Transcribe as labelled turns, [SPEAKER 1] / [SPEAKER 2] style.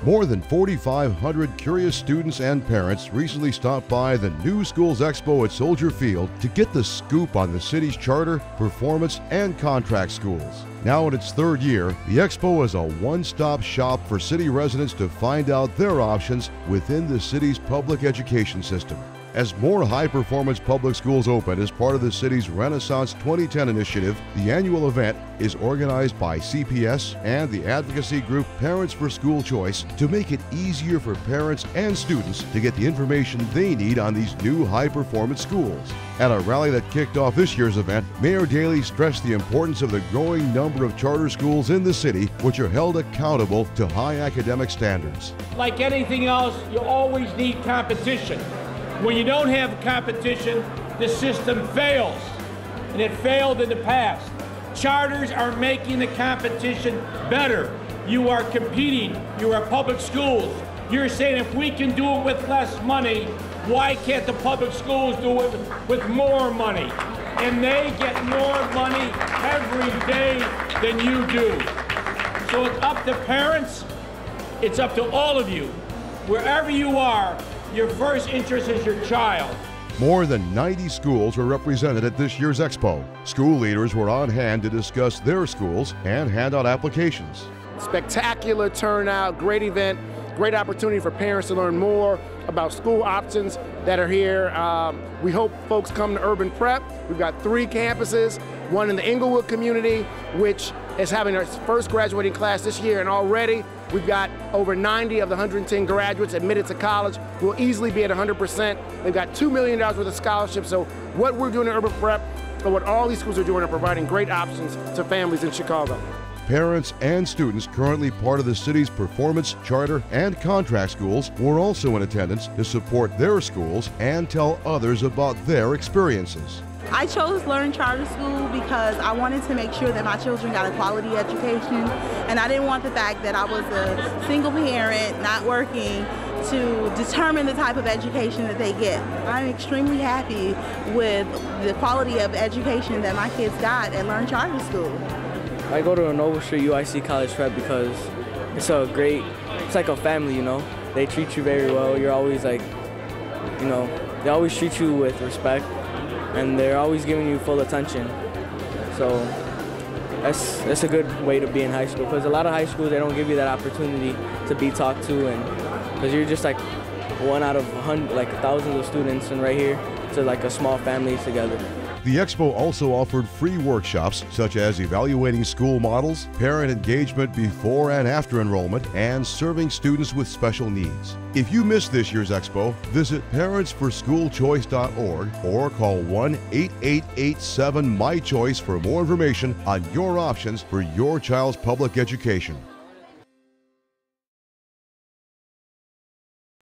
[SPEAKER 1] More than 4,500 curious students and parents recently stopped by the New Schools Expo at Soldier Field to get the scoop on the city's charter, performance, and contract schools. Now in its third year, the Expo is a one-stop shop for city residents to find out their options within the city's public education system. As more high-performance public schools open as part of the city's Renaissance 2010 initiative, the annual event is organized by CPS and the advocacy group Parents for School Choice to make it easier for parents and students to get the information they need on these new high-performance schools. At a rally that kicked off this year's event, Mayor Daley stressed the importance of the growing number of charter schools in the city, which are held accountable to high academic standards.
[SPEAKER 2] Like anything else, you always need competition. When you don't have competition, the system fails, and it failed in the past. Charters are making the competition better. You are competing. You are public schools. You're saying if we can do it with less money, why can't the public schools do it with more money? And they get more money every day than you do. So it's up to parents. It's up to all of you. Wherever you are, your first interest is your child.
[SPEAKER 1] More than 90 schools were represented at this year's Expo. School leaders were on hand to discuss their schools and hand out applications.
[SPEAKER 3] Spectacular turnout, great event, great opportunity for parents to learn more about school options that are here. We hope folks come to Urban Prep. We've got 3 campuses, one in the Inglewood community, which is having its first graduating class this year, and already we've got over 90 of the 110 graduates admitted to college. We'll easily be at 100%. They've got $2 million worth of scholarships. So what we're doing at Urban Prep, and what all these schools are doing, are providing great options to families in Chicago.
[SPEAKER 1] Parents and students currently part of the city's performance, charter, and contract schools were also in attendance to support their schools and tell others about their experiences.
[SPEAKER 4] I chose Learn Charter School because I wanted to make sure that my children got a quality education, and I didn't want the fact that I was a single parent, not working, to determine the type of education that they get. I'm extremely happy with the quality of education that my kids got at Learn Charter School.
[SPEAKER 5] I go to Noble Street UIC College Prep because it's like a family, you know? They treat you very well. You're always like, you know, they always treat you with respect, and they're always giving you full attention. So that's a good way to be in high school, because a lot of high schools, they don't give you that opportunity to be talked to, and because you're just like one out of thousands of students, and right here it's like a small family together.
[SPEAKER 1] The Expo also offered free workshops such as evaluating school models, parent engagement before and after enrollment, and serving students with special needs. If you missed this year's Expo, visit parentsforschoolchoice.org or call 1-8887-MY-CHOICE for more information on your options for your child's public education.